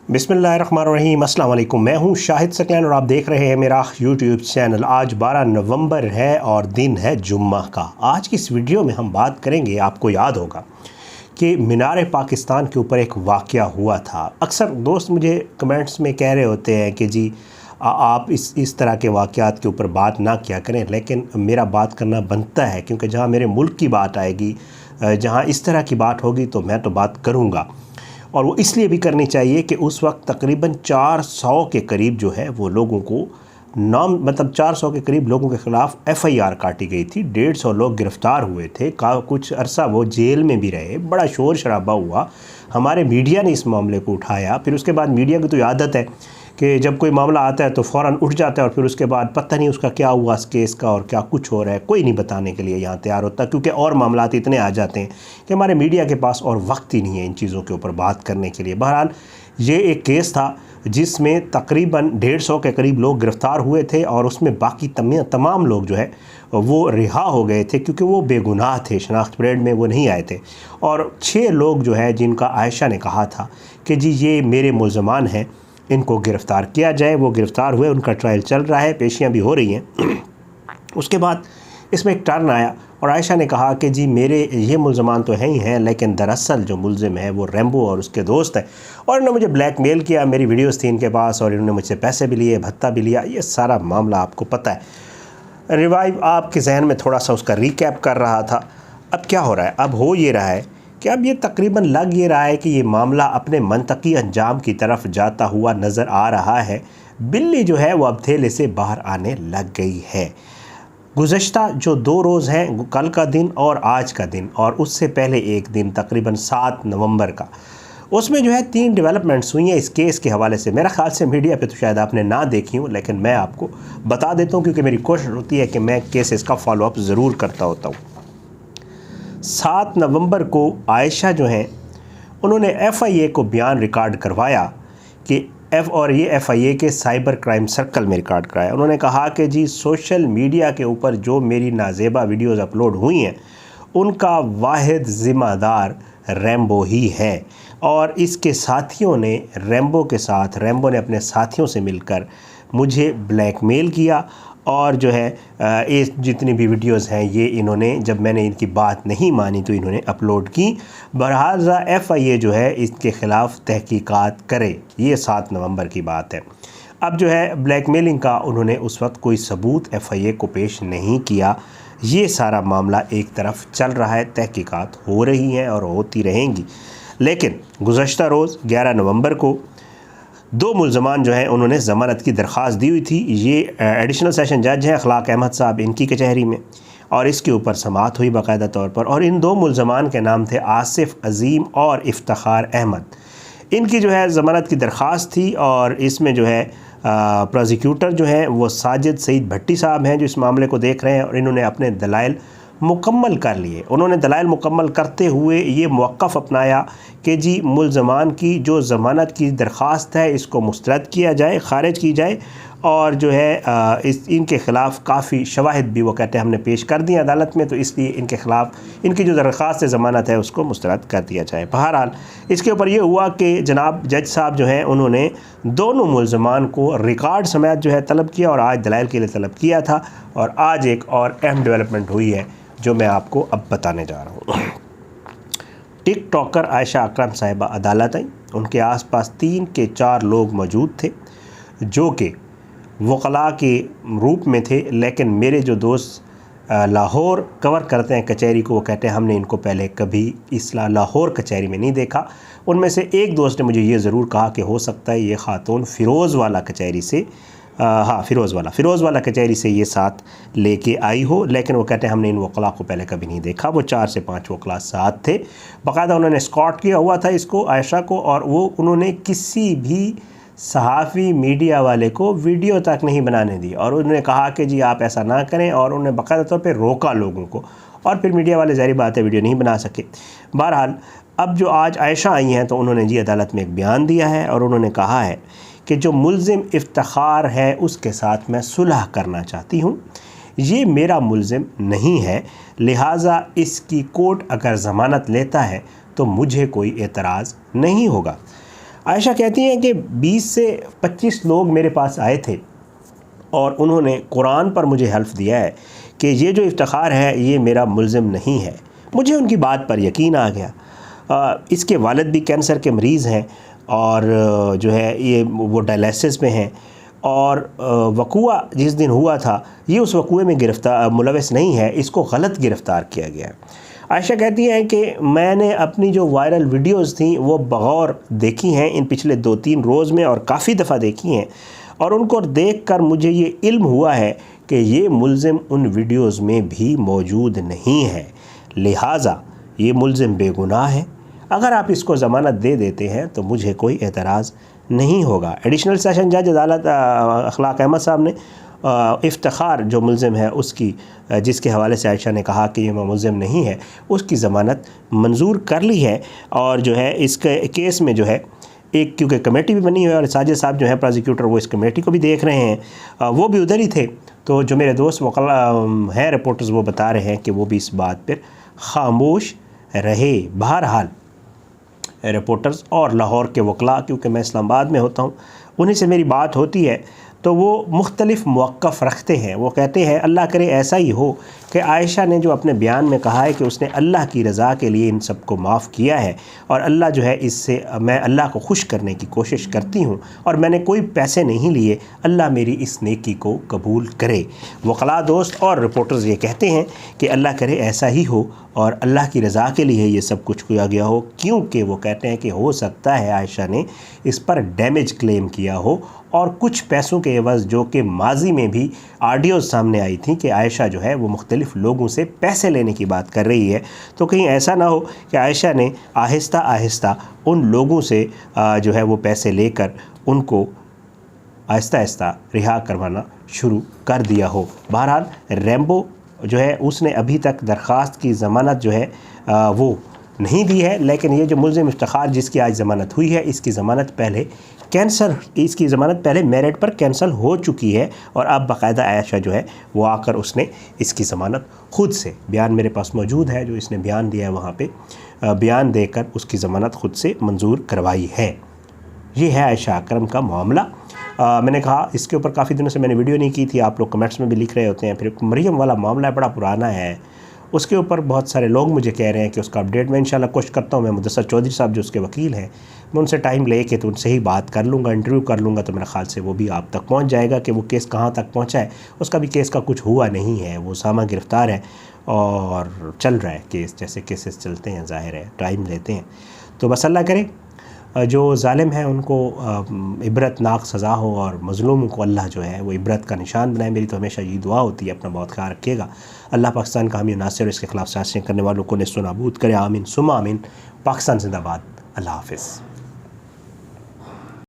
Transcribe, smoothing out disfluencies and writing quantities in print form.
बिस्मिल्लाहिर्रहमानिर्रहीम, अस्सलाम वालेकुम। मैं हूं शाहिद सकलैन और आप देख रहे हैं मेरा यूट्यूब चैनल। आज 12 नवंबर है और दिन है जुम्मा का। आज की इस वीडियो में हम बात करेंगे, आपको याद होगा कि मीनार पाकिस्तान के ऊपर एक वाक़या हुआ था। अक्सर दोस्त मुझे कमेंट्स में कह रहे होते हैं कि जी आप इस तरह के वाक़यात के ऊपर बात ना किया करें, लेकिन मेरा बात करना बनता है क्योंकि जहाँ मेरे मुल्क की बात आएगी, जहाँ इस तरह की बात होगी तो मैं तो बात करूँगा। और वो इसलिए भी करनी चाहिए कि उस वक्त तकरीबन 400 के करीब जो है वो लोगों को मतलब 400 के करीब लोगों के ख़िलाफ़ FIR काटी गई थी। 150 लोग गिरफ़्तार हुए थे, कुछ अरसा वो जेल में भी रहे। बड़ा शोर शराबा हुआ, हमारे मीडिया ने इस मामले को उठाया। फिर उसके बाद मीडिया की तो आदत है कि जब कोई मामला आता है तो फ़ौरन उठ जाता है और फिर उसके बाद पता नहीं उसका क्या हुआ इस केस का और क्या कुछ हो रहा है, कोई नहीं बताने के लिए यहाँ तैयार होता, क्योंकि और मामलात इतने आ जाते हैं कि हमारे मीडिया के पास और वक्त ही नहीं है इन चीज़ों के ऊपर बात करने के लिए। बहरहाल ये एक केस था जिसमें तकरीबन 150 के करीब लोग गिरफ़्तार हुए थे और उसमें बाकी तमाम लोग जो है वो रिहा हो गए थे क्योंकि वो बेगुनाह थे, शनाख्त परेड में वो नहीं आए थे। और 6 लोग जो है जिनका आयशा ने कहा था कि जी ये मेरे मुल्ज़मान हैं, इनको गिरफ़्तार किया जाए, वो गिरफ़्तार हुए, उनका ट्रायल चल रहा है, पेशियां भी हो रही हैं। उसके बाद इसमें एक टर्न आया और आयशा ने कहा कि जी मेरे ये मुल्ज़मान तो हैं ही हैं, लेकिन दरअसल जो मुल्ज़िम है वो रेम्बो और उसके दोस्त हैं और इन्होंने मुझे ब्लैकमेल किया, मेरी वीडियोस थी इनके पास और इन्होंने मुझसे पैसे भी लिए, भत्ता भी लिया। ये सारा मामला आपको पता है। रिवाइव आपके जहन में थोड़ा सा उसका रिकैप कर रहा था। अब क्या हो रहा है? अब हो ये रहा है कि अब ये तकरीबन लग ये रहा है कि ये मामला अपने मंतकी अंजाम की तरफ जाता हुआ नज़र आ रहा है। बिल्ली जो है वो अब थैले से बाहर आने लग गई है। गुज़श्ता जो 2 रोज़ हैं, कल का दिन और आज का दिन और उससे पहले एक दिन तकरीबन 7 नवंबर का, उसमें जो है 3 डेवलपमेंट्स हुई हैं इस केस के हवाले से। मेरा ख़्याल से मीडिया पे तो शायद आपने ना देखी हूँ, लेकिन मैं आपको बता देता हूँ क्योंकि मेरी कोशिश होती है कि मैं केसेस का फॉलोअप ज़रूर करता होता हूँ। 7 नवंबर को आयशा जो हैं उन्होंने FIA को बयान रिकॉर्ड करवाया कि ये FIA के साइबर क्राइम सर्कल में रिकॉर्ड कराया। उन्होंने कहा कि जी सोशल मीडिया के ऊपर जो मेरी नाजेबा वीडियोज़ अपलोड हुई हैं उनका वाहिद ज़िम्मेदार रेम्बो ही है और इसके साथियों ने रेम्बो ने अपने साथियों से मिलकर मुझे ब्लैकमेल किया और जो है ये जितनी भी वीडियोस हैं ये इन्होंने, जब मैंने इनकी बात नहीं मानी तो इन्होंने अपलोड की। बहरहाल FIA जो है इसके ख़िलाफ़ तहकीकात करे। ये 7 नवंबर की बात है। अब जो है ब्लैकमेलिंग का उन्होंने उस वक्त कोई सबूत FIA को पेश नहीं किया। ये सारा मामला एक तरफ चल रहा है, तहकीकात हो रही हैं और होती रहेंगी। लेकिन गुज़श्ता रोज़ 11 नवंबर को 2 मुल्ज़मान जो हैं उन्होंने ज़मानत की दरख्वास्त दी हुई थी। ये एडिशनल सेशन जज हैं अखलाक अहमद साहब, इनकी कचहरी में, और इसके ऊपर समाअत हुई बाकायदा तौर पर। और इन 2 मुल्ज़मान के नाम थे आसिफ अज़ीम और इफ्तिखार अहमद। इनकी जो है ज़मानत की दरख्वास्त थी और इसमें जो है प्रोसिक्यूटर जो हैं वो साजिद सईद भट्टी साहब हैं जो इस मामले को देख रहे हैं और इन्होंने अपने दलाइल मुकम्मल कर लिए। उन्होंने दलाइल मुकम्मल करते हुए ये मौक़िफ़ अपनाया कि जी मुल्ज़मान की जो ज़मानत की दरख्वास्त है इसको मुस्तरद किया जाए, ख़ारिज की जाए और जो है इनके ख़िलाफ़ काफ़ी शवाहिद भी वो कहते हैं हमने पेश कर दी अदालत में, तो इसलिए इनके ख़िलाफ़ इनकी जो दरख्वास्त ज़मानत है उसको मुस्तरद कर दिया जाए। बहरहाल इसके ऊपर ये हुआ कि जनाब जज साहब जो हैं उन्होंने दोनों मुल्ज़मान को रिकॉर्ड समेत जो है तलब किया और आज दलाइल के लिए तलब किया था। और आज एक और अहम डेवलपमेंट हुई है जो मैं आपको अब बताने जा रहा हूँ। टिकटॉकर आयशा अकरम साहिबा अदालत आई। उनके आसपास 3 के 4 लोग मौजूद थे जो कि वकला के रूप में थे, लेकिन मेरे जो दोस्त लाहौर कवर करते हैं कचहरी को, वो कहते हैं हमने इनको पहले कभी लाहौर कचहरी में नहीं देखा। उनमें से एक दोस्त ने मुझे ये ज़रूर कहा कि हो सकता है ये ख़ातून फ़िरोज़ वाला कचहरी से फ़िरोज़ वाला कचहरी से ये साथ लेके आई हो, लेकिन वो कहते हैं हमने इन वकला को पहले कभी नहीं देखा। वो 4 से 5 वकला साथ थे, बाकायदा उन्होंने स्कॉट किया हुआ था इसको, आयशा को, और वो उन्होंने किसी भी सहाफ़ी मीडिया वाले को वीडियो तक नहीं बनाने दी और उन्होंने कहा कि जी आप ऐसा ना करें, और उन्होंने बाकायदा तौर पर रोका लोगों को, और फिर मीडिया वाले ज़ाहिर बात है वीडियो नहीं बना सके। बहरहाल अब जो आज आयशा आई हैं तो उन्होंने जी अदालत में एक बयान दिया है और उन्होंने कहा है कि जो मुल्ज़िम इफ्तिखार है उसके साथ मैं सुलह करना चाहती हूँ। ये मेरा मुल्ज़िम नहीं है, लिहाजा इसकी कोर्ट अगर ज़मानत लेता है तो मुझे कोई एतराज़ नहीं होगा। आयशा कहती हैं कि 20 से 25 लोग मेरे पास आए थे और उन्होंने कुरान पर मुझे हल्फ दिया है कि ये जो इफ्तिखार है ये मेरा मुल्ज़िम नहीं है। मुझे उनकी बात पर यकीन आ गया। इसके वालिद भी कैंसर के मरीज़ हैं और जो है ये वो डायलिसिस में हैं और वक़ुआ जिस दिन हुआ था ये उस वक़ुए में मुलविस नहीं है, इसको गलत गिरफ़्तार किया गया है। आयशा कहती हैं कि मैंने अपनी जो वायरल वीडियोज़ थी वो बग़ौर देखी हैं इन पिछले 2-3 रोज़ में और काफ़ी दफ़ा देखी हैं और उनको देखकर मुझे ये इल्म हुआ है कि ये मुल्ज़िम उन वीडियोज़ में भी मौजूद नहीं है, लिहाजा ये मुल्ज़िम बेगुनाह है। अगर आप इसको ज़मानत दे देते हैं तो मुझे कोई एतराज़ नहीं होगा। एडिशनल सेशन जज अदालत अखलाक अहमद साहब ने इफ्तिखार जो मुल्ज़िम है उसकी जिसके हवाले से आयशा ने कहा कि ये मुल्ज़िम नहीं है उसकी ज़मानत मंजूर कर ली है और जो है इसके केस में जो है एक क्योंकि कमेटी भी बनी हुई है और साजिद साहब जो है प्रोसिक्यूटर वो इस कमेटी को भी देख रहे हैं, वो भी उधर ही थे। तो जो मेरे दोस्त वकला हैं रिपोर्टर्स वो बता रहे हैं कि वो भी इस बात पर ख़ामोश रहे। बहरहाल रिपोर्टर्स और लाहौर के वकला, क्योंकि मैं इस्लामाबाद में होता हूँ, उन्हीं से मेरी बात होती है तो वो मुख्तलिफ़ मौक़िफ़ रखते हैं। वो कहते हैं अल्लाह करे ऐसा ही हो कि आयशा ने जो अपने बयान में कहा है कि उसने अल्लाह की रज़ा के लिए इन सब को माफ़ किया है और अल्लाह जो है इससे मैं अल्लाह को खुश करने की कोशिश करती हूँ और मैंने कोई पैसे नहीं लिए, अल्लाह मेरी इस नेकी को कबूल करे। वकला दोस्त और रिपोर्टर्स ये कहते हैं कि अल्लाह करे ऐसा ही हो और अल्लाह की रज़ा के लिए ये सब कुछ किया गया हो, क्योंकि वो कहते हैं कि हो सकता है आयशा ने इस पर डैमेज क्लेम किया हो और कुछ पैसों के एवज़ जो कि माजी में भी ऑडियोज़ सामने आई थी कि आयशा जो है वो मुख्तलिफ़ लोगों से पैसे लेने की बात कर रही है। तो कहीं ऐसा ना हो कि आयशा ने आहिस्ता आहिस्ता उन लोगों से जो है वो पैसे लेकर उनको आहिस्ता आहिस्ता रिहा करवाना शुरू कर दिया हो। बहरहाल रेम्बो जो है उसने अभी तक दरख्वास्त की ज़मानत जो है वो नहीं दी है, लेकिन ये जो मुल्ज़िम इफ्तिखार जिसकी आज ज़मानत हुई है इसकी ज़मानत पहले मेरिट पर कैंसल हो चुकी है और अब बाकायदा आयशा जो है वो आकर उसने इसकी ज़मानत ख़ुद से, बयान मेरे पास मौजूद है जो इसने बयान दिया है वहाँ पे, बयान देकर उसकी ज़मानत ख़ुद से मंजूर करवाई है। ये है आयशा अकरम का मामला। मैंने कहा इसके ऊपर काफ़ी दिनों से मैंने वीडियो नहीं की थी, आप लोग कमेंट्स में भी लिख रहे होते हैं। फिर मरियम वाला मामला बड़ा पुराना है, उसके ऊपर बहुत सारे लोग मुझे कह रहे हैं कि उसका अपडेट मैं इंशाल्लाह कोशिश करता हूँ। मैं मुदस्सर चौधरी साहब जो उसके वकील हैं मैं उनसे टाइम लेके तो उनसे ही बात कर लूँगा, इंटरव्यू कर लूँगा, तो मेरे ख्याल से वो भी आप तक पहुँच जाएगा कि वो केस कहाँ तक पहुँचा है। उसका भी केस का कुछ हुआ नहीं है, वो सामा गिरफ़्तार है और चल रहा है केस, जैसे केसेस चलते हैं, ज़ाहिर है टाइम लेते हैं। तो बस अल्लाह करे जो ज़ालिम है उनको इबरतनाक सज़ा हो और मज़लूम को अल्लाह जो है वो इबरत का निशान बनाए। मेरी तो हमेशा यही दुआ होती है। अपना बहुत ख्याल रखिएगा। अल्लाह पाकिस्तान का हामी नासिर और इसके ख़िलाफ़ साजिशें करने वालों को नेस्तनाबूद करे। आमीन सुम्मा आमीन। पाकिस्तान जिंदाबाद। अल्लाह हाफ़िज़।